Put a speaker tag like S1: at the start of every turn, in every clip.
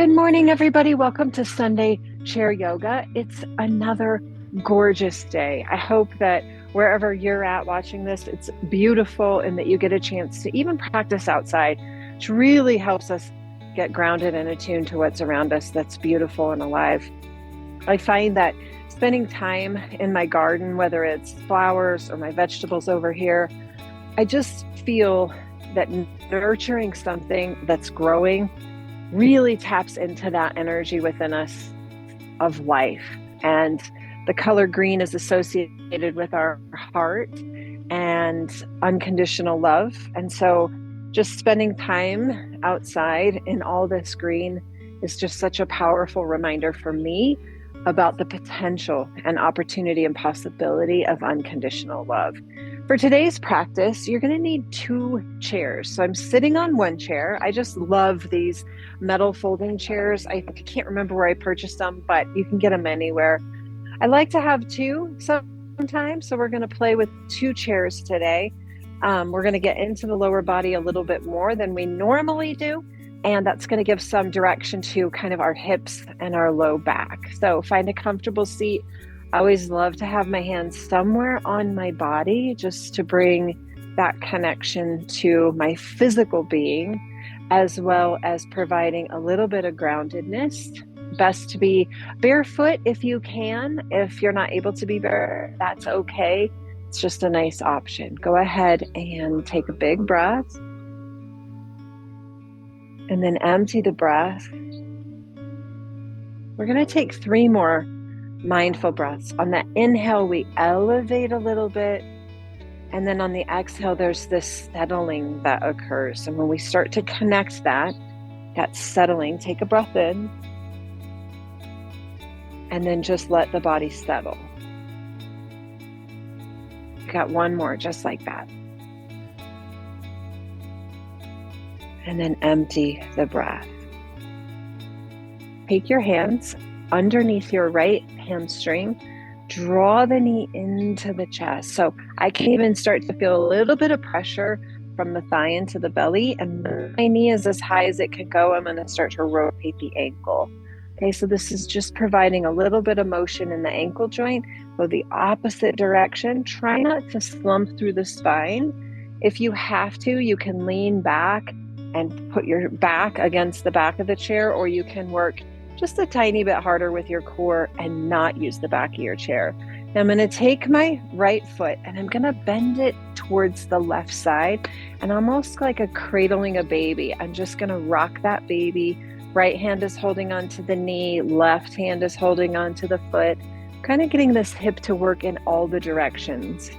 S1: Good morning, everybody. Welcome to Sunday Chair Yoga. It's another gorgeous day. I hope that wherever you're at watching this, it's beautiful and that you get a chance to even practice outside, which really helps us get grounded and attuned to what's around us that's beautiful and alive. I find that spending time in my garden, whether it's flowers or my vegetables over here, I just feel that nurturing something that's growing really taps into that energy within us of life. And the color green is associated with our heart and unconditional love. And so just spending time outside in all this green is just such a powerful reminder for me about the potential and opportunity and possibility of unconditional love. For today's practice, you're going to need 2 chairs. So I'm sitting on one chair. I just love these metal folding chairs. I can't remember where I purchased them, but you can get them anywhere. I like to have 2 sometimes, so we're going to play with 2 chairs today. We're going to get into the lower body a little bit more than we normally do, and that's going to give some direction to kind of our hips and our low back. So find a comfortable seat. I always love to have my hands somewhere on my body just to bring that connection to my physical being, as well as providing a little bit of groundedness. Best to be barefoot if you can. If you're not able to be bare, that's okay. It's just a nice option. Go ahead and take a big breath. And then empty the breath. We're going to take 3 more mindful breaths. On the inhale, we elevate a little bit. And then on the exhale, there's this settling that occurs. And when we start to connect that settling, take a breath in. And then just let the body settle. Got 1 more, just like that. And then empty the breath. Take your hands underneath your right hamstring, draw the knee into the chest. So I can even start to feel a little bit of pressure from the thigh into the belly, and my knee is as high as it can go. I'm going to start to rotate the ankle. Okay, so this is just providing a little bit of motion in the ankle joint. Go the opposite direction. Try not to slump through the spine. If you have to, you can lean back and put your back against the back of the chair, or you can work just a tiny bit harder with your core and not use the back of your chair. Now I'm going to take my right foot and I'm going to bend it towards the left side, and almost like a cradling a baby. I'm just going to rock that baby. Right hand is holding onto the knee, left hand is holding onto the foot, kind of getting this hip to work in all the directions.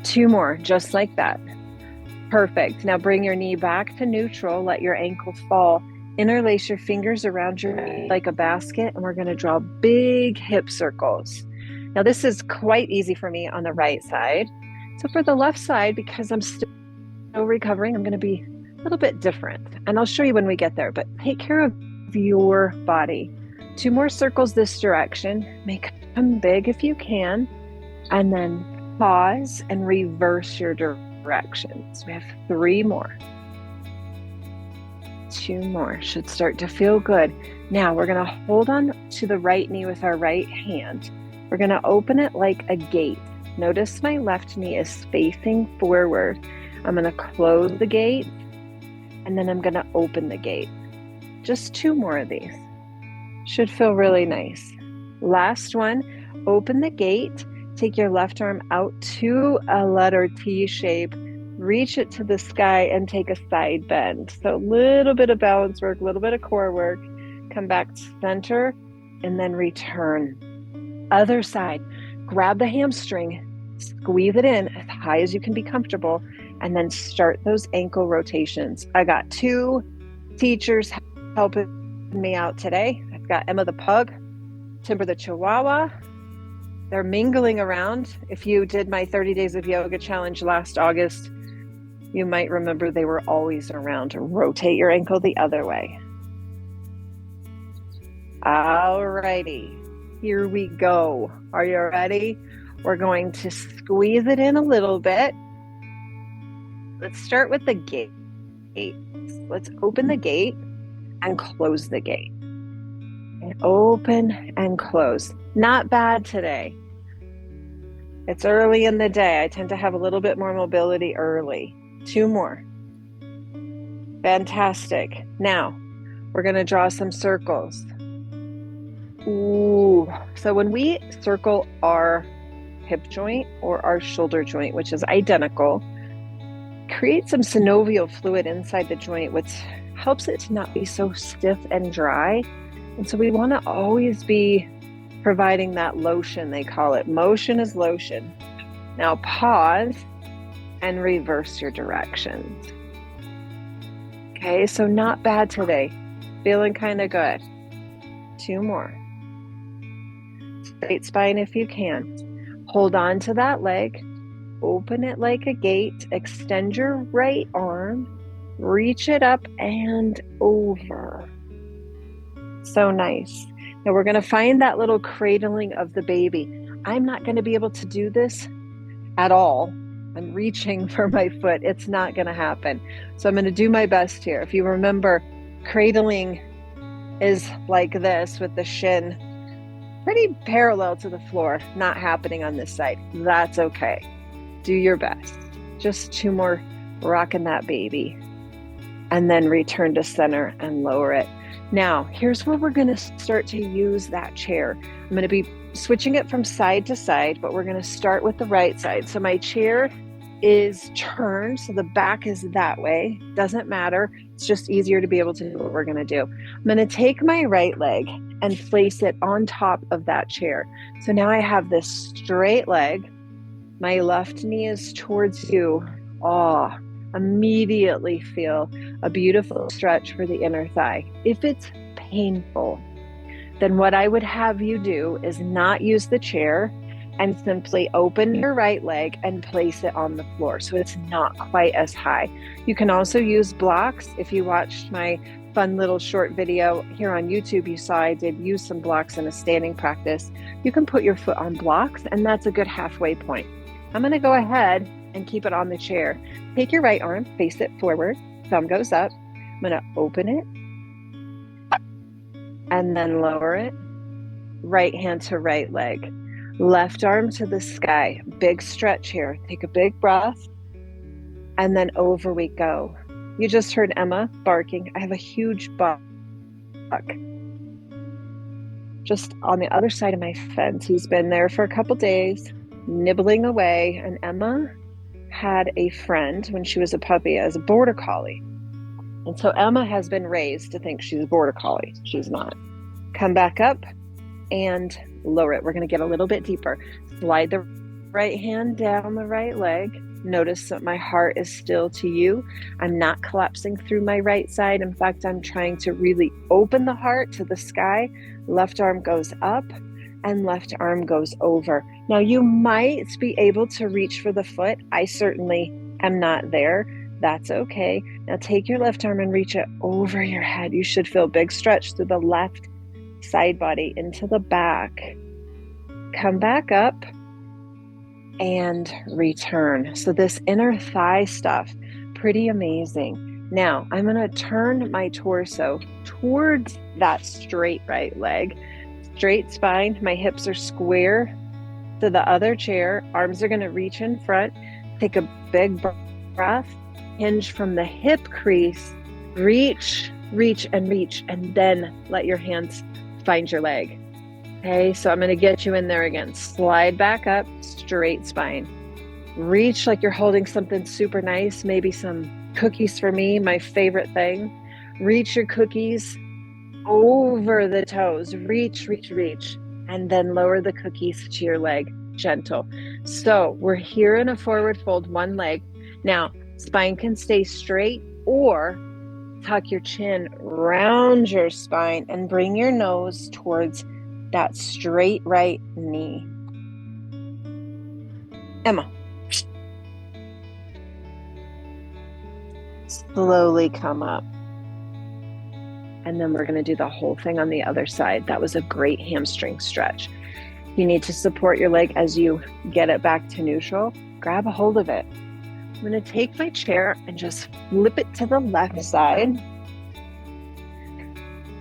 S1: 2 more, just like that. Perfect. Now bring your knee back to neutral, let your ankle fall. Interlace your fingers around your knee like a basket, and we're going to draw big hip circles. Now this is quite easy for me on the right side. So for the left side, because I'm still recovering, I'm going to be a little bit different. And I'll show you when we get there, but take care of your body. 2 more circles this direction. Make them big if you can. And then pause and reverse your directions. We have 3 more. 2 more. Should start to feel good. Now we're going to hold on to the right knee with our right hand. We're going to open it like a gate. Notice my left knee is facing forward. I'm going to close the gate, and then I'm going to open the gate. Just 2 more of these. Should feel really nice. Last one. Open the gate. Take your left arm out to a letter T shape. Reach it to the sky and take a side bend. So a little bit of balance work, a little bit of core work. Come back to center and then return. Other side. Grab the hamstring, squeeze it in as high as you can be comfortable, and then start those ankle rotations. I got 2 teachers helping me out today. I've got Emma the Pug, Timber the Chihuahua. They're mingling around. If you did my 30 Days of Yoga challenge last August, you might remember they were always around to rotate your ankle the other way. Alrighty, here we go. Are you ready? We're going to squeeze it in a little bit. Let's start with the gate. Let's open the gate and close the gate. open and close. Not bad today. It's early in the day. I tend to have a little bit more mobility early. 2 more. Fantastic. Now, we're going to draw some circles. Ooh. So when we circle our hip joint or our shoulder joint, which is identical, create some synovial fluid inside the joint, which helps it to not be so stiff and dry. And so we want to always be providing that lotion, they call it. Motion is lotion. Now pause and reverse your directions. Okay, so not bad today. Feeling kind of good. 2 more. Straight spine if you can. Hold on to that leg. Open it like a gate. Extend your right arm. Reach it up and over. So nice. Now we're going to find that little cradling of the baby. I'm not going to be able to do this at all. I'm reaching for my foot. It's not going to happen. So I'm going to do my best here. If you remember, cradling is like this with the shin pretty parallel to the floor. Not happening on this side. That's okay. Do your best. Just 2 more, rocking that baby. And then return to center and lower it. Now, here's where we're going to start to use that chair. I'm going to be switching it from side to side, but we're going to start with the right side. So my chair is turned, so the back is that way. Doesn't matter. It's just easier to be able to do what we're going to do. I'm going to take my right leg and place it on top of that chair. So now I have this straight leg. My left knee is towards you. Oh, immediately feel a beautiful stretch for the inner thigh. If it's painful, then what I would have you do is not use the chair and simply open your right leg and place it on the floor so it's not quite as high. You can also use blocks. If you watched my fun little short video here on YouTube, you saw I did use some blocks in a standing practice. You can put your foot on blocks, and that's a good halfway point. I'm going to go ahead and keep it on the chair. Take your right arm, face it forward, thumb goes up. I'm going to open it and then lower it. Right hand to right leg. Left arm to the sky. Big stretch here. Take a big breath and then over we go. You just heard Emma barking. I have a huge buck just on the other side of my fence. He's been there for a couple days, nibbling away, and Emma had a friend when she was a puppy as a border collie. And so Emma has been raised to think she's a border collie. She's not. Come back up and lower it. We're going to get a little bit deeper. Slide the right hand down the right leg. Notice that my heart is still to you. I'm not collapsing through my right side. In fact, I'm trying to really open the heart to the sky. Left arm goes up and left arm goes over. Now you might be able to reach for the foot. I certainly am not there. That's okay. Now take your left arm and reach it over your head. You should feel big stretch through the left side body into the back. Come back up and return. So this inner thigh stuff, pretty amazing. Now I'm going to turn my torso towards that straight right leg. Straight spine, my hips are square to the other chair. Arms are going to reach in front. Take a big breath. Hinge from the hip crease. Reach, reach, and reach. And then let your hands find your leg. Okay, so I'm going to get you in there again. Slide back up, straight spine. Reach like you're holding something super nice. Maybe some cookies for me, my favorite thing. Reach your cookies over the toes. Reach, reach, reach. And then lower the cookies to your leg. Gentle. So we're here in a forward fold, one leg. Now, spine can stay straight or tuck your chin round your spine and bring your nose towards that straight right knee. Emma. Slowly come up. And then we're going to do the whole thing on the other side. That was a great hamstring stretch. You need to support your leg as you get it back to neutral. Grab a hold of it. I'm going to take my chair and just flip it to the left side.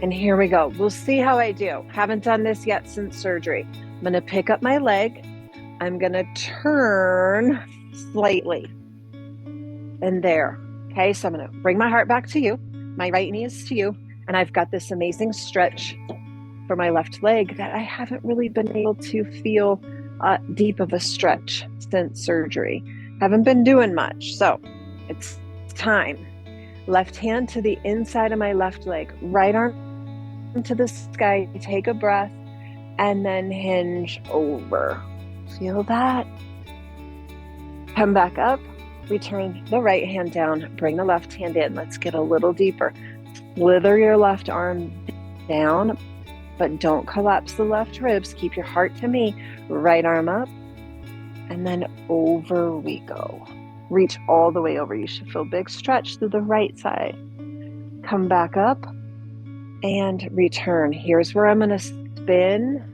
S1: And here we go. We'll see how I do. Haven't done this yet since surgery. I'm going to pick up my leg. I'm going to turn slightly. And there. Okay, so I'm going to bring my heart back to you. My right knee is to you. And I've got this amazing stretch for my left leg that I haven't really been able to feel deep of a stretch since surgery. Haven't been doing much. So it's time. Left hand to the inside of my left leg. Right arm to the sky. Take a breath. And then hinge over. Feel that? Come back up. Return the right hand down. Bring the left hand in. Let's get a little deeper. Slither your left arm down, but don't collapse the left ribs. Keep your heart to me. Right arm up. And then over we go. Reach all the way over. You should feel a big stretch through the right side. Come back up and return. Here's where I'm going to spin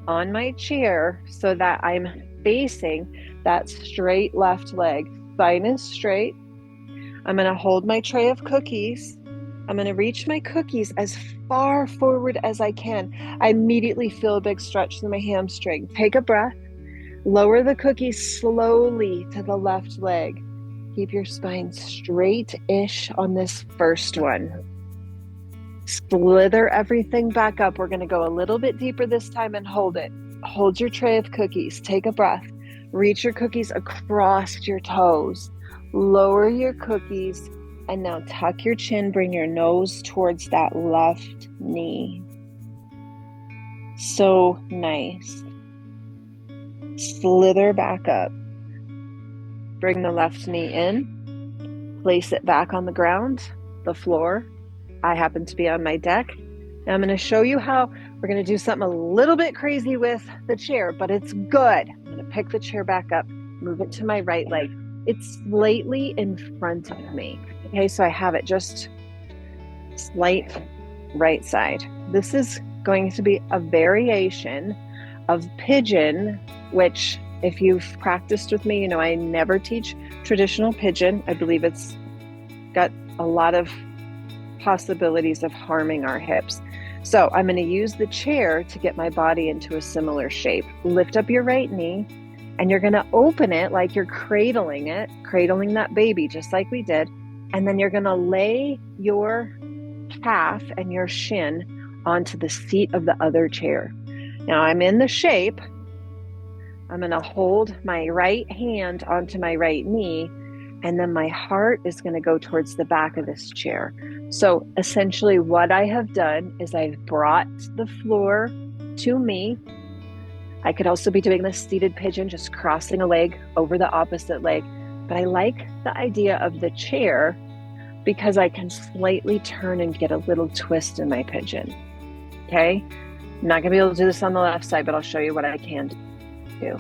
S1: on my chair so that I'm facing that straight left leg. Spine is straight. I'm going to hold my tray of cookies. I'm going to reach my cookies as far forward as I can. I immediately feel a big stretch through my hamstring. Take a breath. Lower the cookies slowly to the left leg. Keep your spine straight-ish on this first one. Slither everything back up. We're going to go a little bit deeper this time and hold it. Hold your tray of cookies. Take a breath. Reach your cookies across your toes. Lower your cookies. And now tuck your chin. Bring your nose towards that left knee. So nice. Slither back up. Bring the left knee in. Place it back on the ground, the floor. I happen to be on my deck. And I'm going to show you how we're going to do something a little bit crazy with the chair, but it's good. I'm going to pick the chair back up, move it to my right leg. It's slightly in front of me. Okay, so I have it just slight right side. This is going to be a variation of pigeon, which if you've practiced with me, you know I never teach traditional pigeon. I believe it's got a lot of possibilities of harming our hips. So I'm going to use the chair to get my body into a similar shape. Lift up your right knee and you're going to open it like you're cradling that baby, just like we did. And then you're going to lay your calf and your shin onto the seat of the other chair. Now I'm in the shape. I'm going to hold my right hand onto my right knee, and then my heart is going to go towards the back of this chair. So essentially what I have done is I've brought the floor to me. I could also be doing this seated pigeon, just crossing a leg over the opposite leg. But I like the idea of the chair because I can slightly turn and get a little twist in my pigeon. Okay? I'm not going to be able to do this on the left side, but I'll show you what I can do.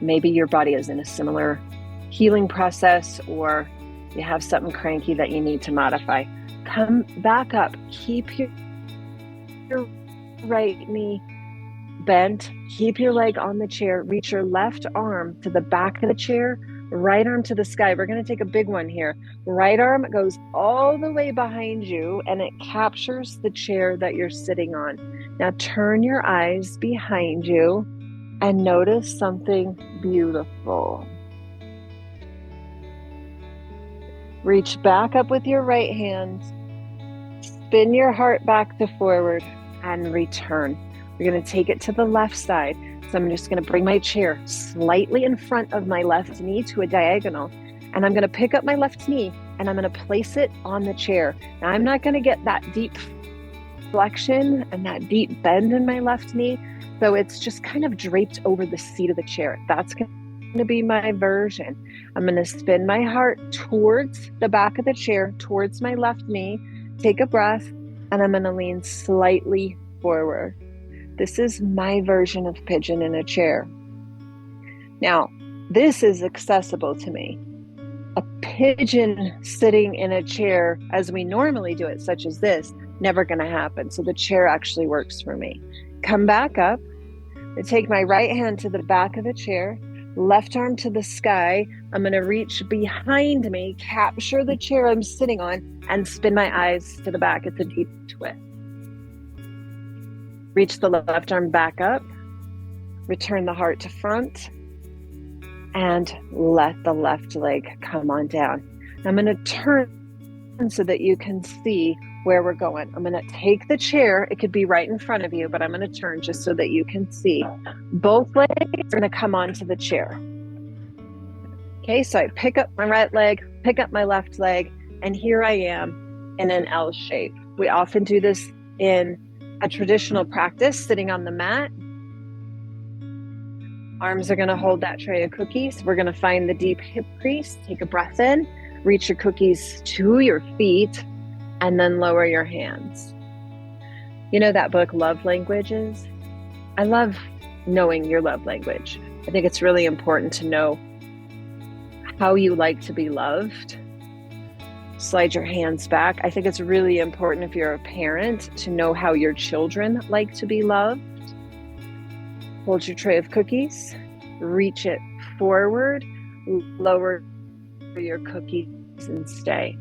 S1: Maybe your body is in a similar healing process, or you have something cranky that you need to modify. Come back up. Keep your right knee bent. Keep your leg on the chair. Reach your left arm to the back of the chair. Right arm to the sky. We're going to take a big one here. Right arm goes all the way behind you and it captures the chair that you're sitting on. Now turn your eyes behind you and notice something beautiful. Reach back up with your right hand. Spin your heart back to forward and return. We're going to take it to the left side. So I'm just going to bring my chair slightly in front of my left knee to a diagonal. And I'm going to pick up my left knee and I'm going to place it on the chair. Now I'm not going to get that deep flexion and that deep bend in my left knee. So it's just kind of draped over the seat of the chair. That's going to be my version. I'm going to spin my heart towards the back of the chair, towards my left knee. Take a breath and I'm going to lean slightly forward. This is my version of pigeon in a chair. Now, this is accessible to me. A pigeon sitting in a chair as we normally do it, such as this, never going to happen. So the chair actually works for me. Come back up. I take my right hand to the back of the chair, left arm to the sky. I'm going to reach behind me, capture the chair I'm sitting on, and spin my eyes to the back. It's a deep twist. Reach the left arm back up. Return the heart to front. And let the left leg come on down. I'm going to turn so that you can see where we're going. I'm going to take the chair. It could be right in front of you, but I'm going to turn just so that you can see. Both legs are going to come onto the chair. Okay, so I pick up my right leg, pick up my left leg, and here I am in an L shape. We often do this in a traditional practice, sitting on the mat. Arms are going to hold that tray of cookies. We're going to find the deep hip crease. Take a breath in, reach your cookies to your feet, and then lower your hands. You know that book, Love Languages? I love knowing your love language. I think it's really important to know how you like to be loved. Slide your hands back. I think it's really important if you're a parent to know how your children like to be loved. Hold your tray of cookies, reach it forward, lower your cookies and stay.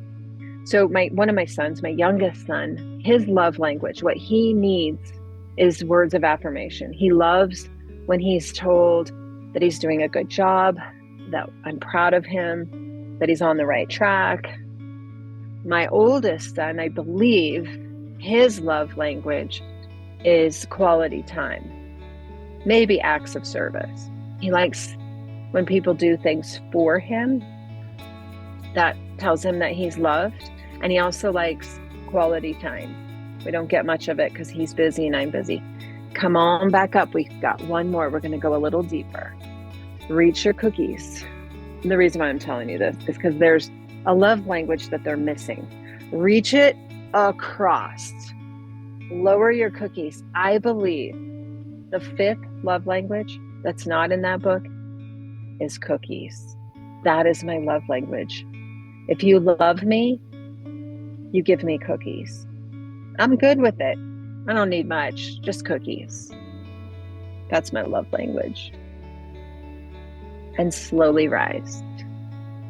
S1: So one of my sons, my youngest son, his love language, what he needs is words of affirmation. He loves when he's told that he's doing a good job, that I'm proud of him, that he's on the right track. My oldest son, I believe his love language is quality time. Maybe acts of service. He likes when people do things for him. That tells him that he's loved. And he also likes quality time. We don't get much of it because he's busy and I'm busy. Come on back up. We've got one more. We're going to go a little deeper. Reach your cookies. And the reason why I'm telling you this is because there's a love language that they're missing. Reach it across. Lower your cookies. I believe the fifth love language that's not in that book is cookies. That is my love language. If you love me, you give me cookies. I'm good with it. I don't need much, just cookies. That's my love language. And slowly rise.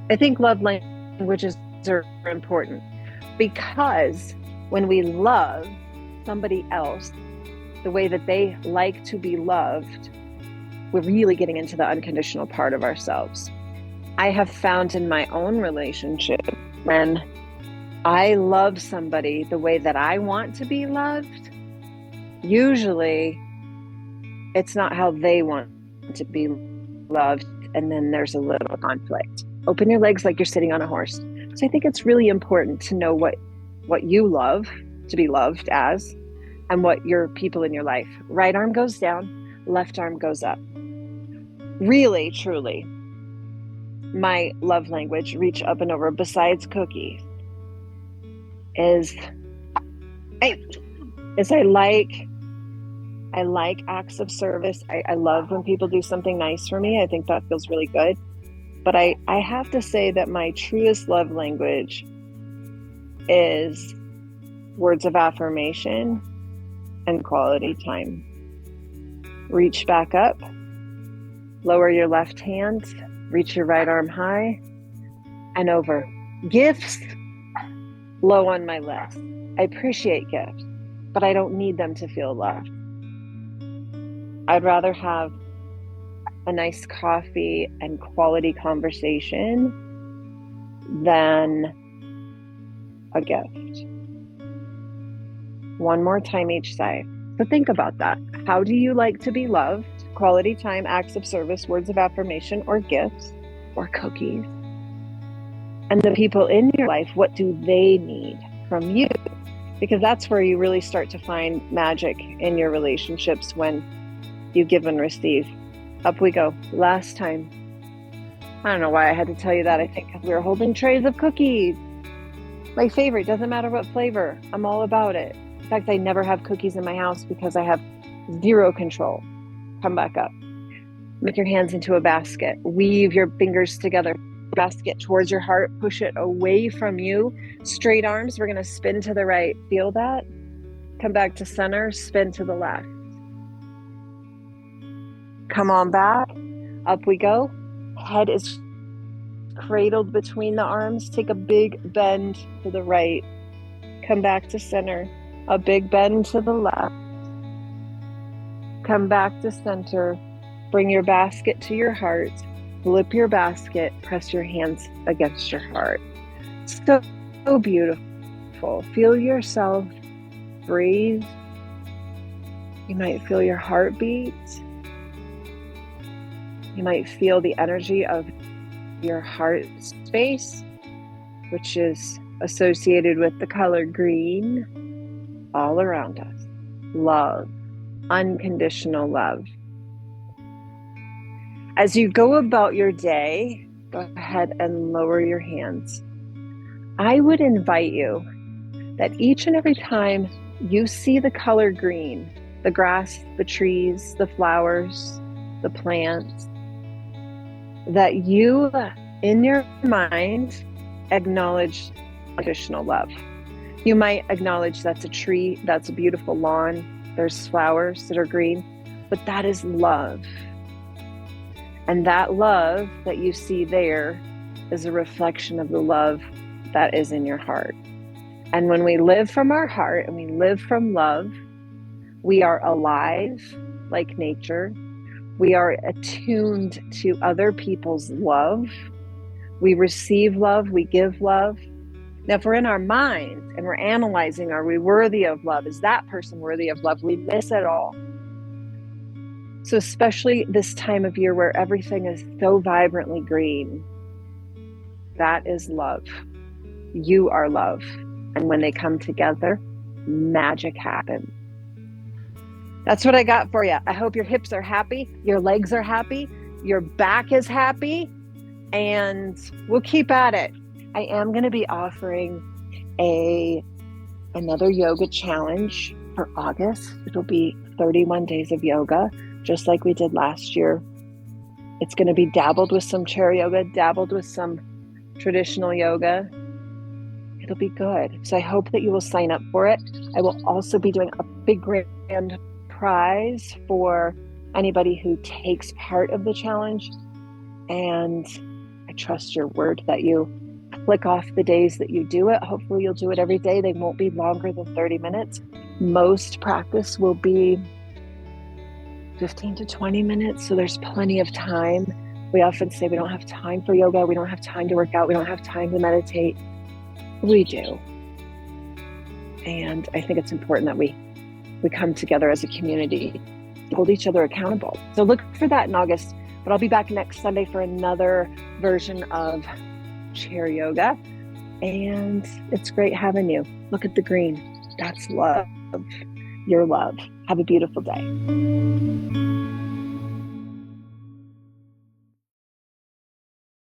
S1: I think love languages are important because when we love somebody else the way that they like to be loved, we're really getting into the unconditional part of ourselves. I have found in my own relationship, when I love somebody the way that I want to be loved, usually it's not how they want to be loved, and then there's a little conflict. Open your legs like you're sitting on a horse. So I think it's really important to know what you love to be loved as, and what your people in your life. Right arm goes down, left arm goes up. Really, truly, my love language, reach up and over, besides cookies, is I like acts of service. I love when people do something nice for me. I think that feels really good. But I have to say that my truest love language is words of affirmation and quality time. Reach back up, lower your left hand, reach your right arm high and over. Gifts, low on my list. I appreciate gifts, but I don't need them to feel loved. I'd rather have a nice coffee and quality conversation than a gift. One more time each side. So think about that. How do you like to be loved? Quality time, acts of service, words of affirmation, or gifts, or cookies? And the people in your life, what do they need from you? Because that's where you really start to find magic in your relationships, when you give and receive. Up we go. Last time. I don't know why I had to tell you that. I think because we were holding trays of cookies. My favorite, doesn't matter what flavor. I'm all about it. In fact, I never have cookies in my house because I have zero control. Come back up. Make your hands into a basket. Weave your fingers together. Basket towards your heart. Push it away from you. Straight arms. We're going to spin to the right. Feel that? Come back to center. Spin to the left. Come on back. Up we go. Head is cradled between the arms. Take a big bend to the right. Come back to center. A big bend to the left. come back to center. Bring your basket to your heart. Flip your basket. Press your hands against your heart. So beautiful. Feel yourself breathe. You might feel your heartbeat. You might feel the energy of your heart space, which is associated with the color green all around us. Love, unconditional love. As you go about your day, go ahead and lower your hands. I would invite you that each and every time you see the color green, the grass, the trees, the flowers, the plants, that you, in your mind, acknowledge unconditional love. You might acknowledge that's a tree, that's a beautiful lawn, there's flowers that are green, but that is love. And that love that you see there is a reflection of the love that is in your heart. And when we live from our heart and we live from love, we are alive like nature. We are attuned to other people's love. We receive love, we give love. Now, if we're in our mind and we're analyzing, are we worthy of love? Is that person worthy of love? We miss it all. So especially this time of year where everything is so vibrantly green, that is love. You are love. And when they come together, magic happens. That's what I got for you. I hope your hips are happy, your legs are happy, your back is happy, and we'll keep at it. I am going to be offering another yoga challenge for August. It'll be 31 days of yoga, just like we did last year. It's going to be dabbled with some chair yoga, dabbled with some traditional yoga. It'll be good. So I hope that you will sign up for it. I will also be doing a big grand prize for anybody who takes part of the challenge. And I trust your word that you click off the days that you do it. Hopefully you'll do it every day. They won't be longer than 30 minutes. Most practice will be 15 to 20 minutes. So there's plenty of time. We often say we don't have time for yoga. We don't have time to work out. We don't have time to meditate. We do. And I think it's important that we come together as a community, hold each other accountable. So look for that in August, but I'll be back next Sunday for another version of chair yoga. And it's great having you. Look at the green. That's love. Your love. Have a beautiful day.